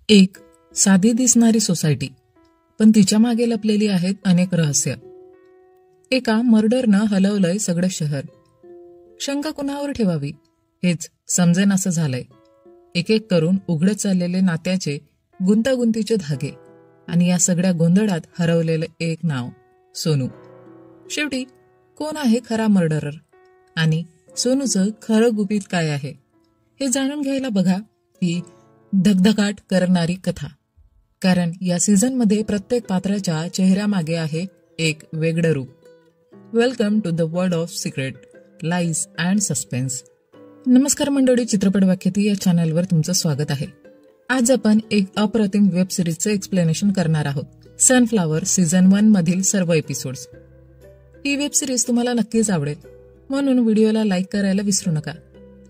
एक साधी दिसणारी सोसायटी, पण तिच्या मागे लपलेली आहेत अनेक रहस्य. एका मर्डरनं हलवलंय सगळं शहर. शंका कुणावर ठेवावी हेच समजेन असं झालंय. एक एक करून उघडत चाललेले नात्याचे गुंतागुंतीचे धागे आणि या सगळ्या गोंधळात हरवलेलं एक नाव, सोनू. शेवटी कोण आहे खरा मर्डरर आणि सोनूचं खरं गुपित काय आहे हे जाणून घ्यायला बघा ही धगधगाट करणारी कथा. कारण या सीझनमध्ये प्रत्येक पात्राच्या चेहऱ्यामागे आहे एक वेगळं रूप. Welcome to the world of secret, lies and suspense. नमस्कार मंडळी, चित्रपट व्याख्याती या चॅनलवर तुमचं स्वागत आहे. आज आपण एक अप्रतिम वेब सिरीजचं एक्सप्लेनेशन करणार आहोत. सनफ्लावर सीझन 1 मधील सर्व एपिसोड्स. ही वेब सिरीज तुम्हाला नक्कीच आवडेल, म्हणून व्हिडिओला लाईक करायला विसरू नका.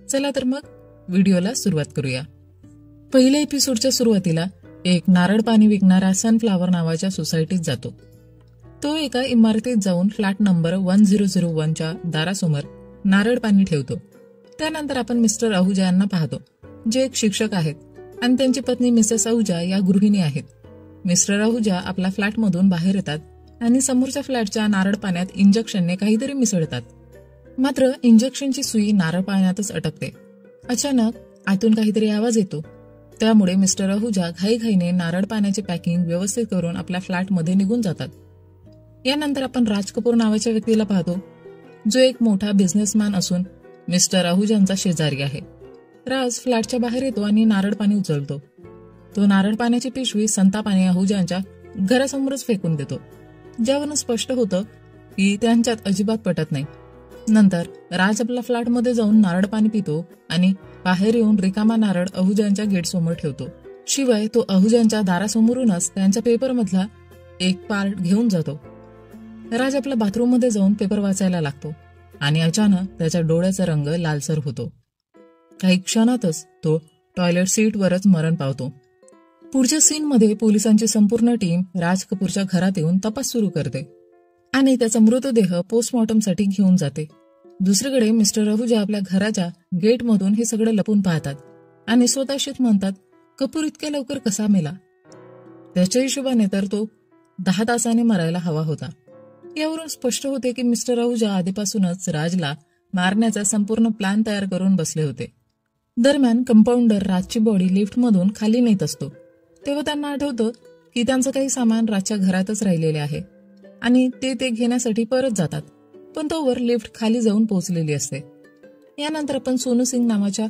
चला तर मग व्हिडिओला सुरुवात करूया. पहिल्या एपिसोडच्या सुरुवातीला एक नारळ पाणी विकणारा सनफ्लावर नावाच्या सोसायटीत जातो. तो एका इमारतीत जाऊन फ्लॅट नंबर 1001च्या दारासमोर नारळ पाणी ठेवतो. त्यानंतर आपण मिस्टर आहुजा यांना पाहतो, जे एक शिक्षक आहेत आणि त्यांची पत्नी मिसेस आहुजा या गृहिणी आहेत. मिस्टर आहुजा आपल्या फ्लॅटमधून बाहेर येतात आणि समोरच्या फ्लॅटच्या नारळ पाण्यात इंजेक्शनने काहीतरी मिसळतात. मात्र इंजेक्शनची सुई नारळ पाण्यातच अटकते. अचानक आतून काहीतरी आवाज येतो. त्यामुळे मिस्टर आहुजा घाईघाईने नारळ पाण्याचे पॅकिंग व्यवस्थित करून आपल्या फ्लॅटमध्ये निघून जातात. यानंतर आपण राज कपूर नावाच्या व्यक्तीला पाहतो, जो एक मोठा बिझनेसमॅन असून मिस्टर आहुजांचा शेजारी आहे. राज फ्लॅटच्या बाहेर येतो आणि नारळ पाणी उचलतो. तो नारळ पाण्याची पिशवी संतापाने आहुजांच्या घरासमोरच फेकून देतो, ज्यावरून स्पष्ट होतं की त्यांच्यात अजिबात पटत नाही. नंतर राज आपल्या फ्लॅटमध्ये जाऊन नारळ पाणी पितो आणि बाहेर येऊन रिकामा नारळ आहुजांच्या गेटसमोर ठेवतो. शिवाय तो आहुजांच्या दारासमोरूनच त्यांच्या पेपरमधला एक पार्ट घेऊन जातो. राज आपल्या बाथरूममध्ये जाऊन पेपर वाचायला लागतो आणि अचानक त्याच्या डोळ्याचा रंग लालसर होतो. काही क्षणातच तो टॉयलेट सीटवरच मरण पावतो. पुढच्या सीनमध्ये पोलिसांची संपूर्ण टीम राज कपूरच्या घरात येऊन तपास सुरू करते आणि त्याचा मृतदेह पोस्टमॉर्टमसाठी घेऊन जाते. दुसरीकडे मिस्टर आहुजा आपल्या घराच्या गेटमधून हे सगळं लपून पाहतात आणि स्वतःशीच म्हणतात, कपूर इतक्या लवकर कसा मेला? त्याच्या हिशोबाने तर तो 10 तासाने मरायला हवा होता. यावरून स्पष्ट होते की मिस्टर आहुजा आधीपासूनच राजला मारण्याचा संपूर्ण प्लॅन तयार करून बसले होते. दरम्यान कंपाऊंडर राजची बॉडी लिफ्टमधून खाली नेत असतो, तेव्हा त्यांना आठवतं की त्यांचं काही सामान राजच्या घरातच राहिलेले आहे आणि ते घेण्यासाठी परत जातात. पण तोवर लिफ्ट खाली जाऊन पोहोचलेली असते. यानंतर आपण सोनू सिंग नावाच्या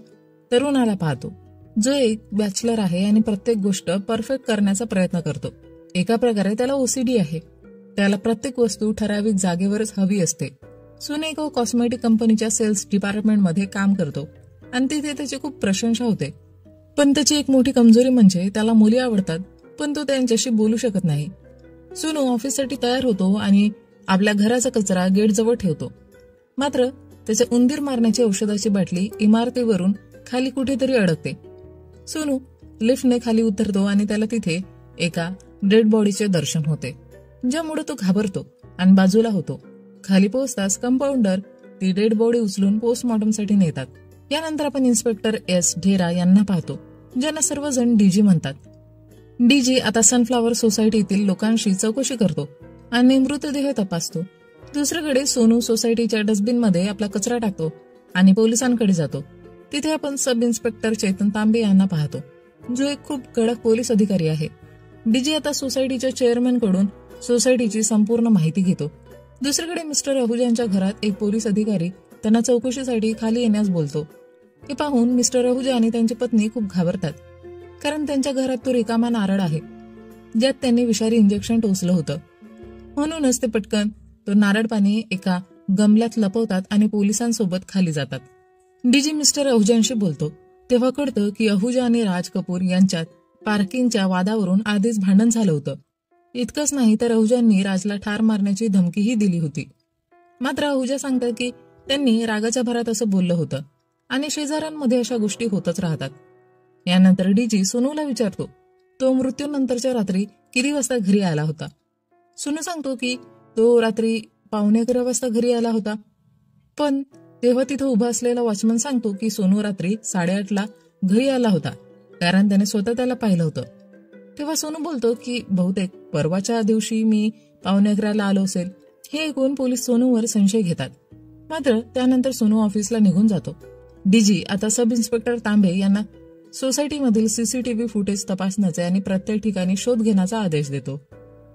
तरुणाला पाहतो, जो एक बॅचलर आहे आणि प्रत्येक गोष्ट परफेक्ट करण्याचा प्रयत्न करतो. एका प्रकारे त्याला ओसीडी आहे. त्याला प्रत्येक वस्तू ठराविक जागेवरच हवी असते. सोनू एका कॉस्मेटिक कंपनीच्या सेल्स डिपार्टमेंटमध्ये काम करतो आणि तिथे त्याची खूप प्रशंसा होते. पण त्याची एक मोठी कमजोरी म्हणजे त्याला मुली आवडतात, पण तो त्यांच्याशी बोलू शकत नाही. सोनू ऑफिससाठी तयार होतो आणि आपल्या घराचा कचरा गेटजवळ ठेवतो. मात्र त्याच्या उंदीर मारण्याची औषधाची बाटली इमारतीवरून खाली कुठेतरी अडकते. सोनू लिफ्टने खाली उतरतो आणि त्याला तिथे एका डेड बॉडीचे दर्शन होते, ज्यामुळे तो घाबरतो आणि बाजूला होतो. खाली पोहोचताच कंपाऊंडर ती डेड बॉडी उचलून पोस्टमॉर्टमसाठी नेतात. यानंतर आपण इन्स्पेक्टर एस ढेरा यांना पाहतो, ज्यांना सर्वजण डीजी म्हणतात. डीजी आता सनफ्लावर सोसायटीतील लोकांशी चौकशी करतो आणि मृतदेह तपासतो. दुसरीकडे सोनू सोसायटीच्या डस्टबिनमध्ये आपला कचरा टाकतो आणि पोलिसांकडे जातो. तिथे आपण सब इन्स्पेक्टर चेतन तांबे यांना पाहतो, जो एक खूप कडक पोलीस अधिकारी आहे. डीजी आता सोसायटीच्या चेअरमॅन कडून सोसायटीची संपूर्ण माहिती घेतो. दुसरीकडे मिस्टर आहुजांच्या घरात एक पोलीस अधिकारी त्यांना चौकशीसाठी खाली येण्यास बोलतो. हे पाहून मिस्टर आहुजा आणि त्यांची पत्नी खूप घाबरतात, कारण त्यांच्या घरात तो रिकामा नारळ आहे, ज्यात त्यांनी विषारी इंजेक्शन टोचलं होतं. म्हणूनच ते पटकन तो नारळ पाणी एका गमल्यात लपवतात आणि पोलिसांसोबत खाली जातात. डीजी मिस्टर आहुजांशी बोलतो, तेव्हा कळतं की आहुजा आणि राज कपूर यांच्यात पार्किंगच्या वादावरून आधीच भांडण झालं होतं. इतकंच नाही तर आहुजांनी राजला ठार मारण्याची धमकीही दिली होती. मात्र आहुजा सांगतात की त्यांनी रागाच्या भरात असं बोललं होतं आणि शेजाऱ्यांमध्ये अशा गोष्टी होतच राहतात. यानंतर डीजी सोनूला विचारतो, तो मृत्यूनंतरच्या रात्री किती वाजता घरी आला होता? सोनू सांगतो की तो रात्री 11:15 वाजता घरी आला होता. पण तेव्हा तिथं उभा असलेला वॉचमन सांगतो की सोनू रात्री 8:30ला घरी आला होता, कारण त्याने स्वतः त्याला पाहिलं होतं. तेव्हा सोनू बोलतो की बहुतेक परवाच्या दिवशी मी 11:15 आलो असेल. हे ऐकून पोलीस सोनूवर संशय घेतात. मात्र त्यानंतर सोनू ऑफिसला निघून जातो. डीजी आता सब इन्स्पेक्टर तांबे यांना सोसायटीमधील सीसीटीव्ही फुटेज तपासण्याचे आणि प्रत्येक ठिकाणी शोध घेण्याचा आदेश देतो,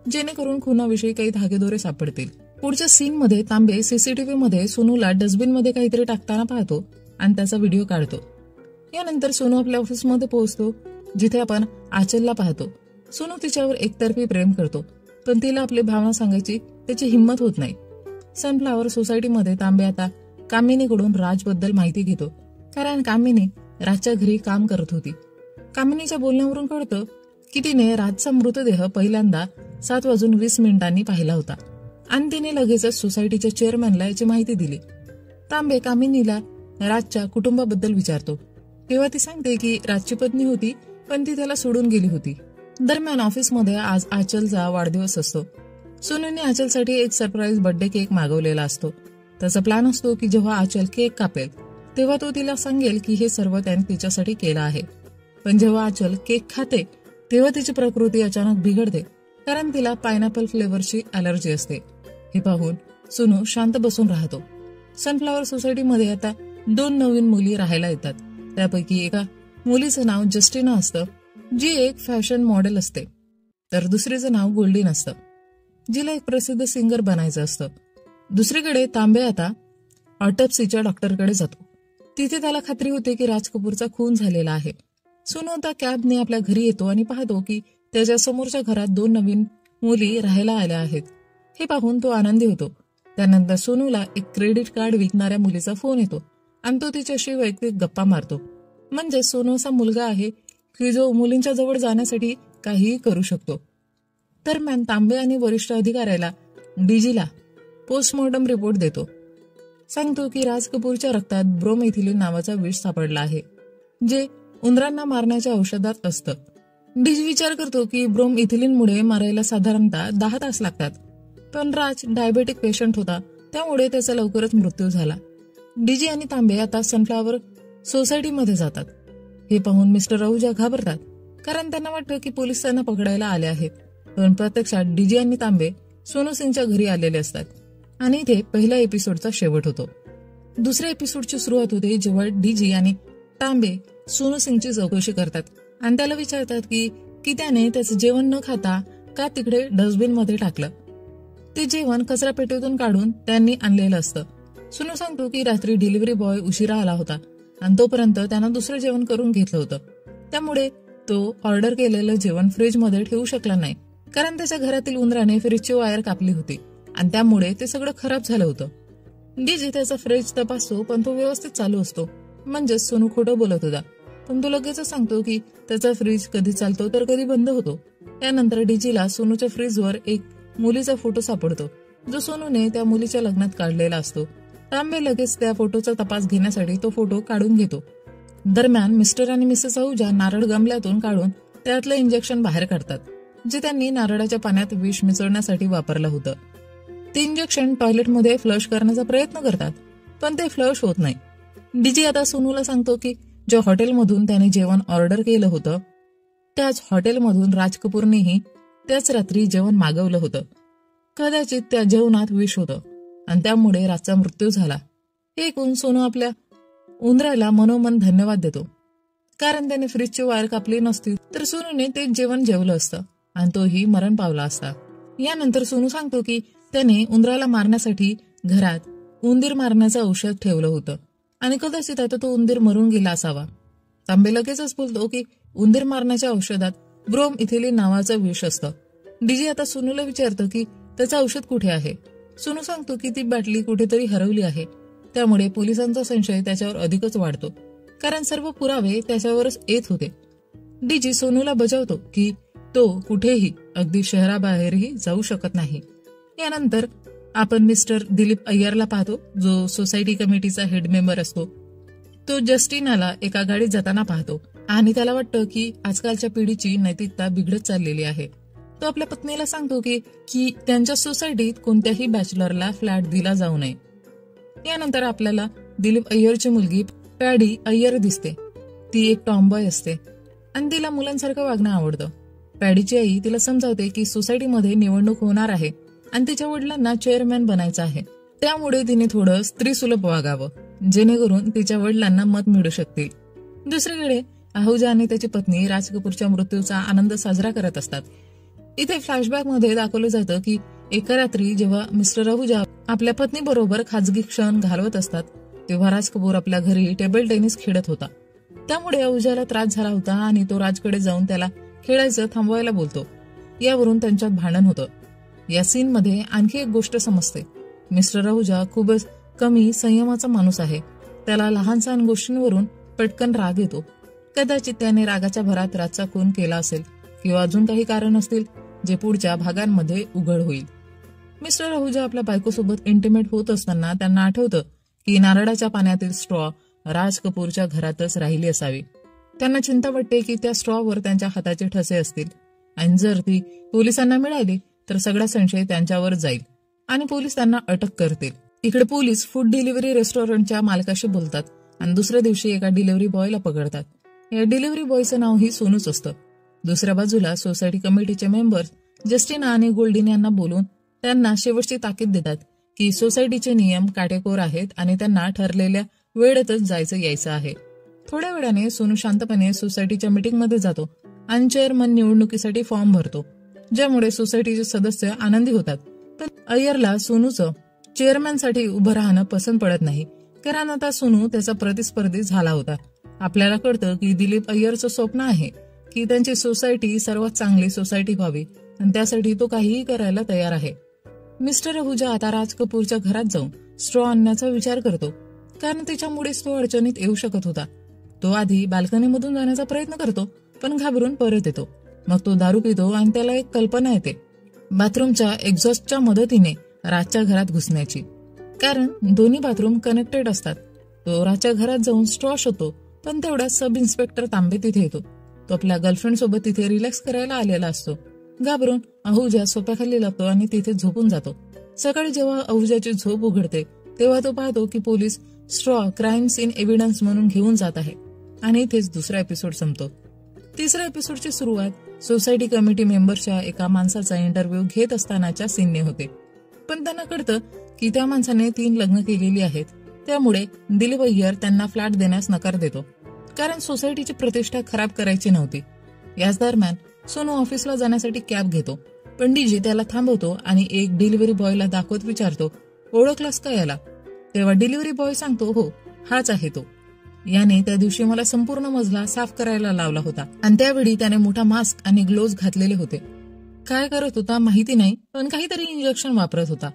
जेणेकरून खुनाविषयी काही धागेदोरे सापडतील. पुढच्या सीनमध्ये तांबे सीसीटीव्ही मध्ये सोनूला डस्टबिनमध्ये काहीतरी टाकताना पाहतो आणि त्याचा व्हिडिओ काढतो. यानंतर सोनू आपल्या ऑफिसमध्ये पोहोचतो, जिथे आपण आचलला पाहतो. सोनू तिच्यावर एकतर्फी प्रेम करतो, पण तिला आपली भावना सांगायची त्याची हिंमत होत नाही. सनफ्लावर सोसायटीमध्ये तांबे आता कामिनीकडून राजबद्दल माहिती घेतो, कारण कामिनी राजच्या घरी काम करत होती. कामिनीच्या बोलण्यावरून कळतं की तिने राजचा मृतदेह पहिल्यांदा 7:20 पाहिला होता आणि तिने लगेचच सोसायटीच्या चेअरमॅनला याची माहिती दिली. तांबे कामिनीला राजच्या कुटुंबाबद्दल विचारतो, तेव्हा ती सांगते की राजची पत्नी होती, पण ती त्याला सोडून गेली होती. दरम्यान ऑफिसमध्ये आज आचलचा वाढदिवस असतो. सोनूने आचलसाठी एक सरप्राईज बर्थडे केक मागवलेला असतो. त्याचा प्लॅन असतो की जेव्हा आचल केक कापेल तेव्हा तो तिला सांगेल की हे सर्व त्याने तिच्यासाठी केलं आहे. पण जेव्हा आचल केक खाते तेव्हा तिची प्रकृती अचानक बिघडते, कारण तिला पायनॅपल फ्लेवरची अलर्जी असते. हे पाहून सोनू शांत बसून राहतो. सनफ्लावर सोसायटीमध्ये आता 2 नवीन मुली राहायला येतात. त्यापैकी एका मुलीचं नाव जस्टिना असतं, जी एक फॅशन मॉडेल असते, तर दुसरीचं नाव गोल्डीन असतं, जिला एक प्रसिद्ध सिंगर बनायचं असतं. दुसरीकडे तांबे आता ऑटोप्सीच्या डॉक्टरकडे जातो. तिथे त्याला खात्री होते की राज कपूरचा खून झालेला आहे. सोनू आता कॅबने आपल्या घरी येतो आणि पाहतो की त्याच्या समोरच्या घरात 2 नवीन मुली राहायला आल्या आहेत. हे पाहून तो आनंदी होतो. त्यानंतर सोनूला एक क्रेडिट कार्ड विकणाऱ्या मुलीचा फोन येतो आणि तो तिच्याशी वैयक्तिक गप्पा मारतो. म्हणजे सोनू असा मुलगा आहे की जो मुलींच्या जवळ जाण्यासाठी काहीही करू शकतो. दरम्यान तांबे आणि वरिष्ठ अधिकाऱ्याला डीजीला पोस्टमॉर्टम रिपोर्ट देतो. सांगतो की राज कपूरच्या रक्तात ब्रोमेथिलीन नावाचा विष सापडला आहे, जे उंदरांना मारण्याच्या औषधात असतं. डीजी विचार करतो की ब्रोमइथिलीनमुळे मारायला साधारणतः 10 तास लागतात, पण राज डायबेटिक पेशंट होता, त्यामुळे त्याचा लवकरच मृत्यू झाला. डीजी आणि तांबे आता सनफ्लावर सोसायटीमध्ये जातात. हे पाहून मिस्टर आहूजा घाबरतात, कारण त्यांना वाटतं की पोलीस त्यांना पकडायला आले आहेत. पण प्रत्यक्षात डीजी आणि तांबे सोनू सिंगच्या घरी आलेले असतात आणि इथे पहिल्या एपिसोडचा शेवट होतो. दुसऱ्या एपिसोडची सुरुवात होते जेव्हा डीजी आणि तांबे सोनू सिंगची चौकशी करतात आणि त्याला विचारतात की त्याने त्याचं जेवण न खाता का तिकडे डस्टबिन मध्ये टाकलं. ते जेवण कचरापेटीतून काढून त्यांनी आणलेलं असतं. सोनू सांगतो की रात्री डिलिव्हरी बॉय उशिरा आला होता आणि तोपर्यंत त्यानं दुसरं जेवण करून घेतलं होतं, त्यामुळे तो ऑर्डर केलेलं जेवण फ्रीजमध्ये ठेवू शकला नाही, कारण त्याच्या घरातील उंदराने फ्रीजची वायर कापली होती आणि त्यामुळे ते सगळं खराब झालं होतं. डीजी त्याचा फ्रीज तपासतो, पण तो व्यवस्थित चालू असतो. म्हणजेच सोनू खोटं बोलत होता, पण तो लगेच सांगतो की त्याचा फ्रीज कधी चालतो तर कधी बंद होतो. त्यानंतर डीजीला सोनूच्या फ्रीजवर एक मुलीचा फोटो सापडतो, जो सोनूने त्या मुलीच्या लग्नात काढलेला असतो. तांबे लगेच त्या फोटोचा तपास घेण्यासाठी तो फोटो काढून घेतो. दरम्यान मिस्टर आणि मिसेस आहूजा नारळ गमल्यातून काढून त्यातलं इंजेक्शन बाहेर काढतात, जे त्यांनी नारळाच्या पाण्यात विष मिसळण्यासाठी वापरलं होतं. ते इंजेक्शन टॉयलेटमध्ये फ्लश करण्याचा प्रयत्न करतात, पण ते फ्लश होत नाही. डीजी आता सोनूला सांगतो की ज्या हॉटेलमधून त्याने जेवण ऑर्डर केलं होतं त्याच हॉटेलमधून राज कपूरनेही त्याच रात्री जेवण मागवलं होतं. कदाचित त्या जेवणात विष होतं आणि त्यामुळे राजचा मृत्यू झाला. हे ऐकून सोनू आपल्या उंदराला मनोमन धन्यवाद देतो, कारण त्याने फ्रीजची वायर कापली नसती तर सोनूने ते जेवण जेवलं असतं आणि तोही मरण पावला असता. यानंतर सोनू सांगतो की त्याने उंदराला मारण्यासाठी घरात उंदीर मारण्याचं औषध ठेवलं होतं आणि कदाचित आता तो उंदीर मरून गेला असावा. तांबे लगेचच बोलतो की उंदीर मारण्याच्या औषधात ब्रोमइथिलीन नावाचं विष असतं. डीजी आता सोनूला विचारतो की त्याचं औषध कुठे आहे. सोनू सांगतो की ती बाटली कुठेतरी हरवली आहे, त्यामुळे पोलिसांचा संशय त्याच्यावर अधिकच वाढतो, कारण सर्व पुरावे त्याच्यावरच येत होते. डीजी सोनूला बजावतो की तो कुठेही, अगदी शहराबाहेरही जाऊ शकत नाही. यानंतर आपण मिस्टर दिलीप अय्यरला पाहतो, जो सोसायटी कमिटीचा हेड मेंबर असतो. तो जस्टिनाला एका गाडीत जाताना पाहतो आणि त्याला वाटतं की आजकालच्या पिढीची नैतिकता बिघडत चाललेली आहे. तो आपल्या पत्नीला सांगतो की त्यांच्या सोसायटीत कोणत्याही बॅचलरला फ्लॅट दिला जाऊ नये. यानंतर आपल्याला दिलीप अय्यरची मुलगी पॅडी अय्यर दिसते. ती एक टॉमबॉय असते आणि तिला मुलांसारखं वागणं आवडतं. पॅडीची आई तिला समजावते की सोसायटीमध्ये निवडणूक होणार आहे आणि तिच्या वडिलांना चेअरमॅन बनायचं आहे, त्यामुळे तिने थोडं स्त्रीसुलभ वागावं जेणेकरून तिच्या वडिलांना मत मिळू शकतील. दुसरीकडे आहुजा आणि त्याची पत्नी राज कपूरच्या मृत्यूचा आनंद साजरा करत असतात. इथे फ्लॅशबॅक मध्ये दाखवलं जातं की एका रात्री जेव्हा मिस्टर आहुजा आपल्या पत्नी बरोबर खाजगी क्षण घालवत असतात तेव्हा राज कपूर आपल्या घरी टेबल टेनिस खेळत होता. त्यामुळे आहुजाला त्रास झाला होता आणि तो राजकडे जाऊन त्याला खेळायचं थांबवायला बोलतो. यावरून त्यांच्यात भांडण होतं. या सीन मध्ये आणखी एक गोष्ट समजते. मिस्टर आहुजा खूपच कमी संयमाचा माणूस आहे. त्याला लहान सहान गोष्टींवरून पटकन राग येतो. कदाचित त्याने रागाच्या भरात राजचा खून केला असेल किंवा अजून काही कारण असतील जे पुढच्या भागांमध्ये उघड होईल. मिस्टर आहुजा आपल्या बायकोसोबत इंटिमेट होत असताना त्यांना आठवतं की नारळाच्या पाण्यातील स्ट्रॉ राज कपूरच्या घरातच राहिली असावी. त्यांना चिंता वाटते की त्या स्ट्रॉवर त्यांच्या हाताचे ठसे असतील आणि जर ती पोलिसांना मिळाली तर सगळा संशय त्यांच्यावर जाईल आणि पोलीस त्यांना अटक करतील. इकडे पोलीस फूड डिलिव्हरी रेस्टॉरंटच्या मालकाशी बोलतात आणि दुसऱ्या दिवशी एका डिलिव्हरी बॉयला पकडतात. या डिलिव्हरी बॉयचं नाव ही सोनूच असतं. दुसऱ्या बाजूला सोसायटी कमिटीचे मेंबर्स जस्टिना आणि गोल्डीन यांना बोलून त्यांना शेवटची ताकीद देतात की सोसायटीचे नियम काटेकोर आहेत आणि त्यांना ठरलेल्या वेळेतच जायचं यायचं आहे. थोड्या वेळाने सोनू शांतपणे सोसायटीच्या मीटिंगमध्ये जातो आणि चेअरमन निवडणुकीसाठी फॉर्म भरतो, ज्यामुळे सोसायटीचे सदस्य आनंदी होतात. पण अय्यरला सोनूचं चेअरमॅनसाठी उभं राहणं पसंत पडत नाही, कारण आता सोनू त्याचा प्रतिस्पर्धी झाला होता. आपल्याला कळतं की दिलीप अय्यरचं स्वप्न आहे की त्यांची सोसायटी सर्वात चांगली सोसायटी व्हावी आणि त्यासाठी तो काहीही करायला तयार आहे. मिस्टर आहुजा आता राज कपूरच्या घरात जाऊन स्ट्रॉ आणण्याचा विचार करतो, कारण त्याच्यामुळेच तो अडचणीत येऊ शकत होता. तो आधी बाल्कनीमधून जाण्याचा प्रयत्न करतो पण घाबरून परत येतो. मग तो दारू पितो आणि त्याला एक कल्पना येते बाथरूमच्या एक्झॉस्टच्या मदतीने राजच्या घरात घुसण्याची, कारण दोन्ही बाथरूम कनेक्टेड असतात. तो राजच्या घरात जाऊन स्ट्रॉ शोधतो पण तेवढ्यात सब इन्स्पेक्टर तांबे तिथे येतो. तो आपल्या गर्लफ्रेंड सोबत तिथे रिलॅक्स करायला आलेला असतो. घाबरून आहुजा सोफ्याखाली लागतो आणि तिथे झोपून जातो. सकाळी जेव्हा आहुजाची झोप उघडते तेव्हा तो पाहतो की police straw crime scene evidence म्हणून घेऊन जात आहे आणि इथेच दुसरा एपिसोड संपतो. तिसऱ्या एपिसोडची सुरुवात सोसायटी कमिटी मेंबरच्या एका माणसाचा इंटरव्ह्यू घेत असतानाच्या सीनने होते. पण त्यांना कळतं की त्या माणसाने 3 लग्न केलेली आहेत, त्यामुळे दिलीप अय्यर त्यांना फ्लॅट देण्यास नकार देतो, कारण सोसायटीची प्रतिष्ठा खराब करायची नव्हती. याच दरम्यान सोनू ऑफिसला जाण्यासाठी कॅब घेतो, पण डीजे त्याला थांबवतो आणि एक डिलिव्हरी बॉयला दाखवत विचारतो, ओळखलास का याला? तेव्हा डिलिव्हरी बॉय सांगतो, हो हाच आहे तो. याने त्या दिवशी मला संपूर्ण मजला साफ करायला लावला होता आणि त्यावेळी त्याने मोठा मास्क आणि ग्लोव्ज घातलेले होते. काय करत होता माहिती नाही, पण काहीतरी इंजेक्शन वापरत होता.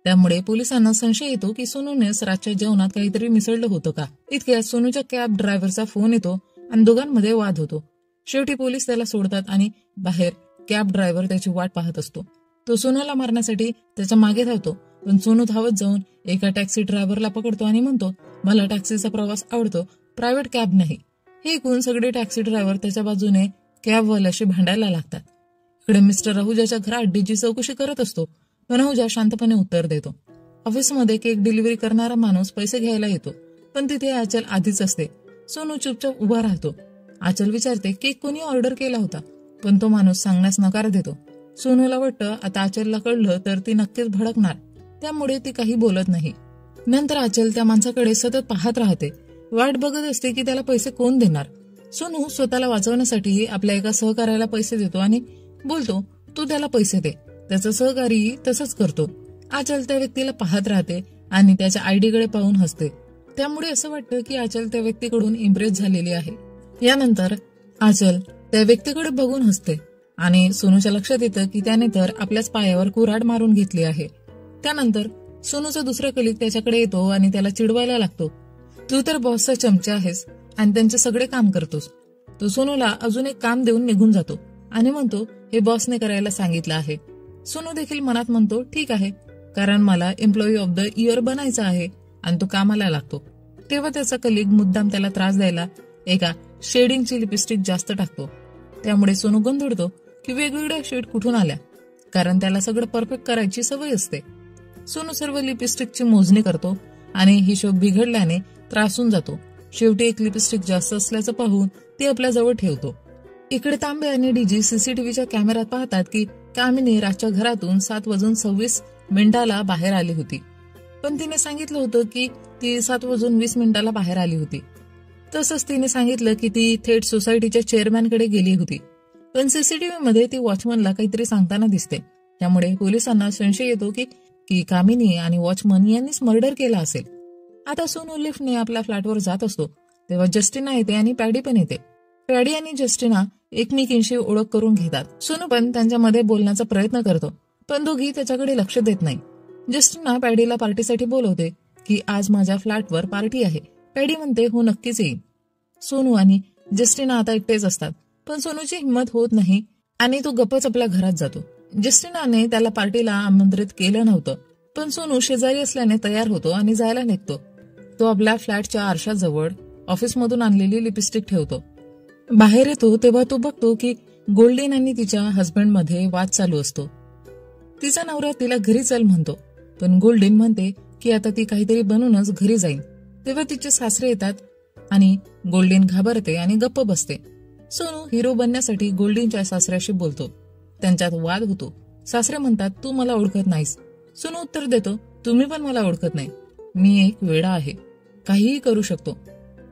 त्यामुळे पोलिसांना संशय येतो की सोनूनेच रातच्या जेवणात काहीतरी मिसळलं होतं का. इतक्यात सोनूच्या कॅब ड्रायव्हरचा फोन येतो आणि दोघांमध्ये वाद होतो. शेवटी पोलीस त्याला सोडतात आणि बाहेर कॅब ड्रायव्हर त्याची वाट पाहत असतो. तो सोनूला मारण्यासाठी त्याच्या मागे धावतो, पण सोनू धावत जाऊन एका टॅक्सी ड्रायव्हरला पकडतो आणि म्हणतो, मला टॅक्सीचा प्रवास आवडतो, प्रायव्हेट कॅब नाही. हे ऐकून सगळे टॅक्सी ड्रायव्हर त्याच्या बाजूने कॅबवाल्याशी भांडायला लागतात. इकडे मिस्टर आहुजाच्या घरात डीजी चौकशी करत असतो, पण आहुजा शांतपणे उत्तर देतो. ऑफिसमध्ये केक डिलिव्हरी करणारा माणूस पैसे घ्यायला येतो, पण तिथे आचल आधीच असते. सोनू चुपचाप उभा राहतो. आचल विचारते केक कोणी ऑर्डर केला होता, पण तो माणूस सांगण्यास नकार देतो. सोनूला वाटतं आता आचलला कळलं तर ती नक्कीच भडकणार, त्यामुळे ती काही बोलत नाही. नंतर आचल त्या माणसाकडे सतत पाहत राहते, वाट बघत असते की त्याला पैसे कोण देणार. सोनू स्वतःला वाचवण्यासाठी आपल्या एका सहकार्याला पैसे देतो आणि बोलतो, तू त्याला पैसे दे. त्याचा सहकारी तसंच करतो. आचल त्या व्यक्तीला पाहत राहते आणि त्याच्या आयडीकडे पाहून हसते. त्यामुळे असं वाटतं की आचल त्या व्यक्तीकडून इम्प्रेस झालेली आहे. यानंतर आचल त्या व्यक्तीकडे बघून हसते आणि सोनूच्या लक्षात येतं की त्याने तर आपल्याच पायावर कुऱ्हाड मारून घेतली आहे. त्यानंतर सोनूचा दुसरा कलिग त्याच्याकडे येतो आणि त्याला चिडवायला लागतो, तू तर बॉसचा चमचा आहेस आणि त्यांचे सगळे काम करतोस. तो सोनूला अजून एक काम देऊन निघून जातो आणि म्हणतो, हे बॉसने करायला सांगितलं आहे. सोनू देखील मनात म्हणतो, ठीक आहे, कारण मला एम्प्लॉई ऑफ द इयर बनायचं आहे, आणि तो कामाला लागतो. तेव्हा त्याचा कलिग मुद्दाम त्याला त्रास द्यायला एका शेडिंगची लिपस्टिक जास्त टाकतो. त्यामुळे सोनू गोंधळतो की वेगवेगळ्या शेड कुठून आल्या, कारण त्याला सगळं परफेक्ट करायची सवय असते. सोनू सर्व लिपस्टिकची मोजणी करतो आणि हिशोब बिघडल्याने त्रासून जातो. शेवटी एक लिपस्टिक जास्त असल्याचं पाहून ती आपल्या जवळ ठेवतो. इकडे तांबे आणि डीजी सीसीटीव्हीच्या कॅमेऱ्यात पाहतात की कामिनी रातच्या घरातून 7:26 बाहेर आली होती. पण तिने सांगितलं होतं की ती 7:20 बाहेर आली होती. तसंच तिने सांगितलं की ती थेट सोसायटीच्या चेअरमॅनकडे गेली होती. पण सीसीटीव्हीमध्ये ती वॉचमनला काहीतरी सांगताना दिसते. त्यामुळे पोलिसांना संशय येतो की कामिनी आणि वॉचमन यांनीच मर्डर केला असेल. आता सोनू लिफ्टने आपल्या फ्लॅटवर जात असतो तेव्हा जस्टिना येते आणि पॅडी पण येते. पॅडी आणि जस्टिना एकमेकींशी ओळख करून घेतात. सोनू पण त्यांच्यामध्ये बोलण्याचा प्रयत्न करतो, पण दोघी त्याच्याकडे लक्ष देत नाही. जस्टिना पॅडीला पार्टीसाठी बोलवते की आज माझ्या फ्लॅटवर पार्टी आहे. पॅडी म्हणते हो नक्कीच येईल. सोनू आणि जस्टिना आता एकटेच असतात, पण सोनूची हिंमत होत नाही आणि तो गप्पच आपल्या घरात जातो. जस्टिनाने त्याला पार्टीला आमंत्रित केलं नव्हतं, पण सोनू शेजारी असल्याने तयार होतो आणि जायला निघतो. तो आपल्या फ्लॅटच्या आरशाजवळ ऑफिसमधून आणलेली लिपस्टिक ठेवतो. बाहेर येतो तेव्हा तो बघतो की गोल्डीन आणि तिच्या हस्बंडमध्ये वाद चालू असतो. तिचा नवरा तिला घरी चल म्हणतो, पण गोल्डीन म्हणते की आता ती काहीतरी बनूनच घरी जाईल. तेव्हा तिचे सासरे येतात आणि गोल्डीन घाबरते आणि गप्प बसते. सोनू हिरो बनण्यासाठी गोल्डीनच्या सासऱ्याशी बोलतो. त्यांच्यात वाद होतो. सासरे म्हणतात तू मला ओळखत नाहीस. सोनू उत्तर देतो तुम्ही पण मला ओळखत नाही. मी एक वेडा आहे, काहीही करू शकतो.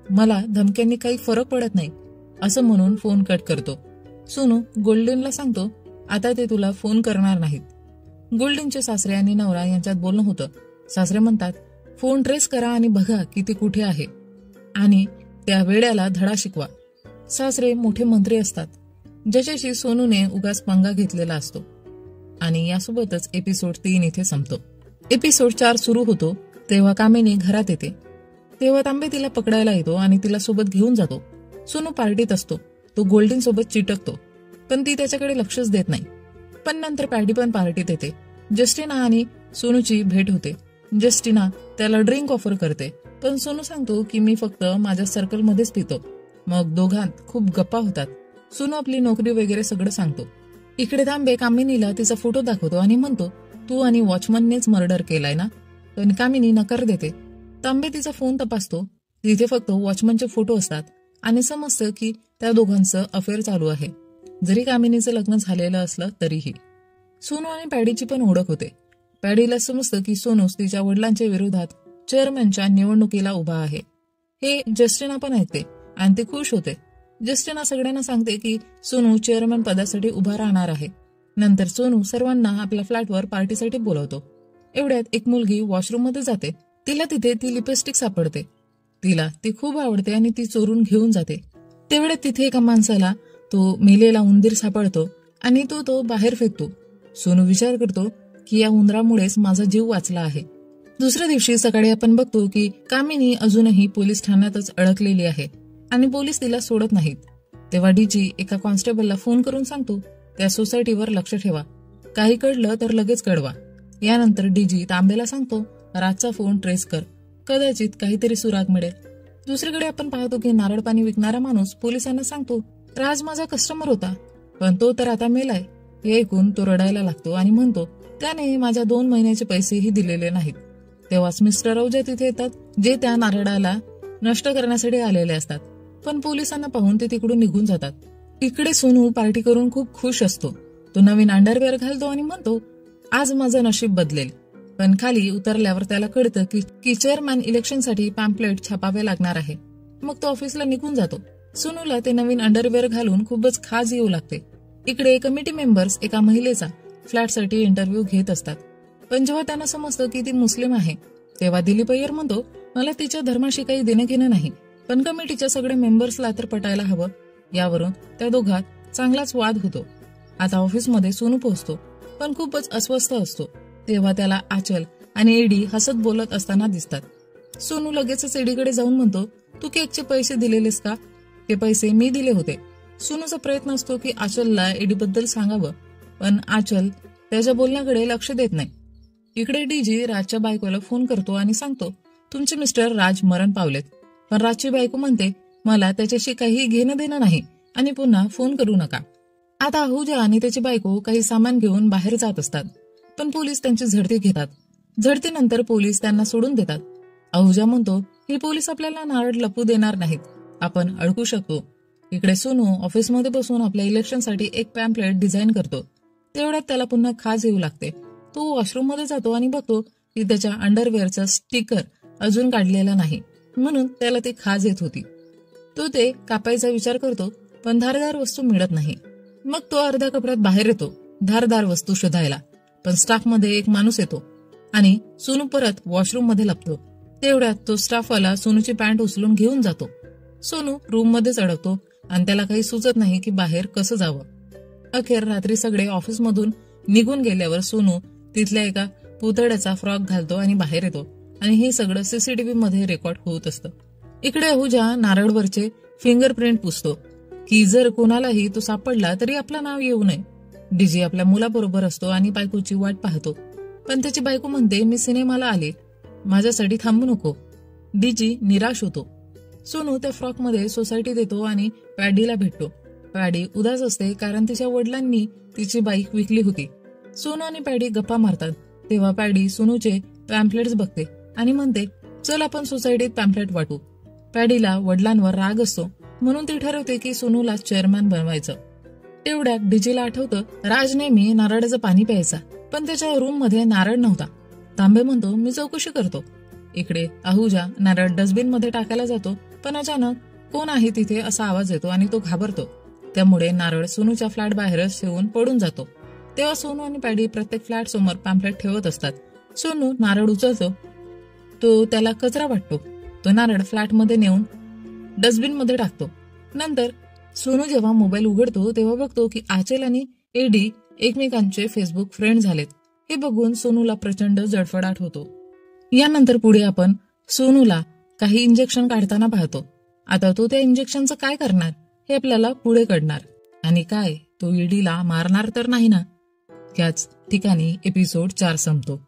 मला धमक्यांनी काही फरक पडत नाही असं म्हणून फोन कट करतो. सोनू गोल्डीनला सांगतो आता ते तुला फोन करणार नाहीत. गोल्डीनचे सासरे आणि नवरा यांच्यात बोलणं होतं. सासरे म्हणतात फोन ट्रेस करा आणि बघा की ती कुठे आहे आणि त्या वेड्याला धडा शिकवा. सासरे मोठे मंत्री असतात ज्याच्याशी सोनूने उगाच पंगा घेतलेला असतो. आणि यासोबतच एपिसोड 3 इथे संपतो. एपिसोड 4 सुरू होतो तेव्हा कामिनी घरात येते. तेव्हा तांबे तिला पकडायला येतो आणि तिला सोबत घेऊन जातो. सोनू पार्टीत असतो. तो गोल्डीन सोबत चिटकतो, पण ती त्याच्याकडे लक्षच देत नाही. पण नंतर पॅडी पण पार्टीत येते. जस्टिना आणि सोनूची भेट होते. जस्टिना त्याला ड्रिंक ऑफर करते, पण सोनू सांगतो की मी फक्त माझ्या सर्कलमध्येच पितो. मग दोघांत खूप गप्पा होतात. सोनू आपली नोकरी वगैरे सगळं सांगतो. इकडे तांबे कामिनीला तिचा फोटो दाखवतो आणि म्हणतो तू आणि वॉचमननेच मर्डर केलाय ना. पण कामिनी नकार देते. तांबे तिचा फोन तपासतो. तिथे फक्त वॉचमनचे फोटो असतात आणि समजतं की त्या दोघांचं अफेअर चालू आहे, जरी कामिनीचं लग्न झालेलं असलं तरीही. सोनू आणि पॅडीची पण ओळख होते. पॅडीला समजतं की सोनूस तिच्या वडिलांच्या विरोधात चेअरमॅनच्या निवडणुकीला उभा आहे. हे जस्टिना पण ऐकते आणि ती खुश होते. जस्टिना सगळ्यांना सांगते की सोनू चेअरमॅन पदासाठी उभा राहणार आहे. नंतर सोनू सर्वांना आपल्या फ्लॅटवर पार्टीसाठी बोलवतो. एवढ्यात एक मुलगी वॉशरूम मध्ये जाते. तिला तिथे ती लिपस्टिक सापडते. तिला ती खूप आवडते आणि ती चोरून घेऊन जाते. तेवढ्यात तिथे एका माणसाला तो मेलेला उंदीर सापडतो आणि तो बाहेर फेकतो. सोनू विचार करतो की या उंदरामुळेच माझा जीव वाचला आहे. दुसऱ्या दिवशी सकाळी आपण बघतो की कामिनी अजूनही पोलीस ठाण्यातच अडकलेली आहे आणि पोलीस तिला सोडत नाहीत. तेव्हा डीजी एका कॉन्स्टेबलला फोन करून सांगतो त्या सोसायटीवर लक्ष ठेवा, काही कळलं तर लगेच कळवा. यानंतर डीजी तांबेला सांगतो रातचा फोन ट्रेस कर, कदाचित काहीतरी सुराग मिळेल. दुसरीकडे आपण पाहतो की नारळ पाणी विकणारा माणूस पोलिसांना सांगतो राज माझा कस्टमर होता, पण तो तर आता मेलाय. हे ऐकून तो रडायला लागतो आणि म्हणतो त्याने माझ्या 2 महिन्याचे पैसेही दिलेले नाहीत. तेव्हाच मिस्टर अवजा तिथे येतात, जे त्या नारळाला नष्ट करण्यासाठी आलेले असतात. पण पोलिसांना पाहून ते तिकडून निघून जातात. इकडे सोनू पार्टी करून खूप खुश असतो. तो नवीन अंडरवेअर घालतो आणि म्हणतो आज माझं नशीब बदलेल. पण खाली उतरल्यावर त्याला कळतं की चेअरमॅन इलेक्शनसाठी पॅम्पलेट छापावे लागणार आहे. मग तो ऑफिसला निघून जातो. सोनूला ते नवीन अंडरवेअर घालून खूपच खाज येऊ लागते. इकडे कमिटी मेंबर्स एका महिलेचा फ्लॅटसाठी इंटरव्ह्यू घेत असतात. पण जेव्हा त्यांना समजतं की ती मुस्लिम आहे तेव्हा दिलीप अय्यर म्हणतो मला तिच्या धर्माशी काही देणं घेणं नाही, पण कमिटीच्या सगळ्या मेंबर्सला तर पटायला हवं. यावरून त्या दोघात चांगलाच वाद होतो. आता ऑफिसमध्ये सोनू पोहोचतो, पण खूपच अस्वस्थ असतो. तेव्हा त्याला आचल आणि एडी हसत बोलत असताना दिसतात. सोनू लगेचच एडीकडे जाऊन म्हणतो तू केकचे पैसे दिलेलेस का? ते पैसे मी दिले होते. सोनूचा प्रयत्न असतो की आचलला एडीबद्दल सांगावं, पण आचल त्याच्या बोलण्याकडे लक्ष देत नाही. इकडे डीजी राजच्या बायकोला फोन करतो आणि सांगतो तुमचे मिस्टर राज मरण पावलेत. पण राजची बायको म्हणते मला त्याच्याशी काही घेणं देणं नाही आणि पुन्हा फोन करू नका. आता अहुजा आणि त्याची बायको काही सामान घेऊन बाहेर जात असतात, पण पोलीस त्यांची झडती घेतात. झडतीनंतर पोलीस त्यांना सोडून देतात. अहुजा म्हणतो हे पोलीस आपल्याला नारळ लपू देणार नाहीत, आपण अडकू शकतो. इकडे सोनू ऑफिसमध्ये बसून आपल्या इलेक्शनसाठी एक पॅम्पलेट डिझाईन करतो. तेवढ्यात त्याला पुन्हा खाज येऊ लागते. तो वॉशरूम मध्ये जातो आणि बघतो की त्याच्या अंडरवेअरचा स्टिकर अजून काढलेला नाही, म्हणून त्याला ती खाज येत होती. तो ते कापायचा विचार करतो, पण धारदार वस्तू मिळत नाही. मग तो अर्ध्या कपड्यात बाहेर येतो धारदार वस्तू शोधायला, पण स्टाफमध्ये एक माणूस येतो आणि सोनू परत वॉशरूम मध्ये लपतो. तेवढ्यात तो स्टाफवाला सोनूची पॅन्ट उचलून घेऊन जातो. सोनू रूम मध्येच अडकतो आणि त्याला काही सुचत नाही की बाहेर कसं जावं. अखेर रात्री सगळे ऑफिसमधून निघून गेल्यावर सोनू तिथल्या एका पुतळ्याचा फ्रॉक घालतो आणि बाहेर येतो आणि हे सगळं सीसीटीव्ही मध्ये रेकॉर्ड होत असतं. इकडे अहुजा नारळवरचे फिंगरप्रिंट पुसतो की जर कोणालाही तो सापडला तरी आपलं नाव येऊ नये. डीजी आपल्या मुलाबरोबर असतो आणि बायकोची वाट पाहतो, पण त्याची बायको म्हणते मी सिनेमाला आले, माझ्यासाठी थांबू नको. डीजी निराश होतो. सोनू त्या फ्रॉक मध्ये सोसायटीत येतो आणि पॅडीला भेटतो. पॅडी उदास असते कारण तिच्या वडिलांनी तिची बाईक विकली होती. सोनू आणि पॅडी गप्पा मारतात तेव्हा पॅडी सोनूचे पॅम्पलेट्स बघते आणि म्हणते चल आपण सोसायटीत पॅम्पलेट वाटू. पॅडीला वडिलांवर राग असतो, म्हणून ती ठरवते की सोनूला चेअरमॅन बनवायचं. तेवढ्यात डीजीला आठवतं राज नेहमी नारळाचं पाणी प्यायचा, पण त्याच्या रूम मध्ये नारळ नव्हता. तांबे म्हणतो मी चौकशी करतो. इकडे अहुजा नारळ डस्टबिन मध्ये टाकायला जातो, पण अचानक कोण आहे तिथे असा आवाज येतो आणि तो घाबरतो. त्यामुळे नारळ सोनूच्या फ्लॅट बाहेरच ठेवून पडून जातो. तेव्हा सोनू आणि पॅडी प्रत्येक फ्लॅट समोर पॅम्पलेट ठेवत असतात. सोनू नारळ उचलतो, तो त्याला कचरा वाटतो. तो नारळ फ्लॅटमध्ये नेऊन डस्टबिन मध्ये टाकतो. नंतर सोनू जेव्हा मोबाईल उघडतो तेव्हा बघतो की आचल आणि एडी एकमेकांचे फेसबुक फ्रेंड झालेत. हे बघून सोनूला प्रचंड जडफडाट होतो. यानंतर पुढे आपण सोनूला काही इंजेक्शन काढताना पाहतो. आता तो त्या इंजेक्शनचं काय करणार हे आपल्याला पुढे कळणार. आणि काय तो ईडीला मारणार तर नाही ना. याच ठिकाणी एपिसोड 4 संपतो.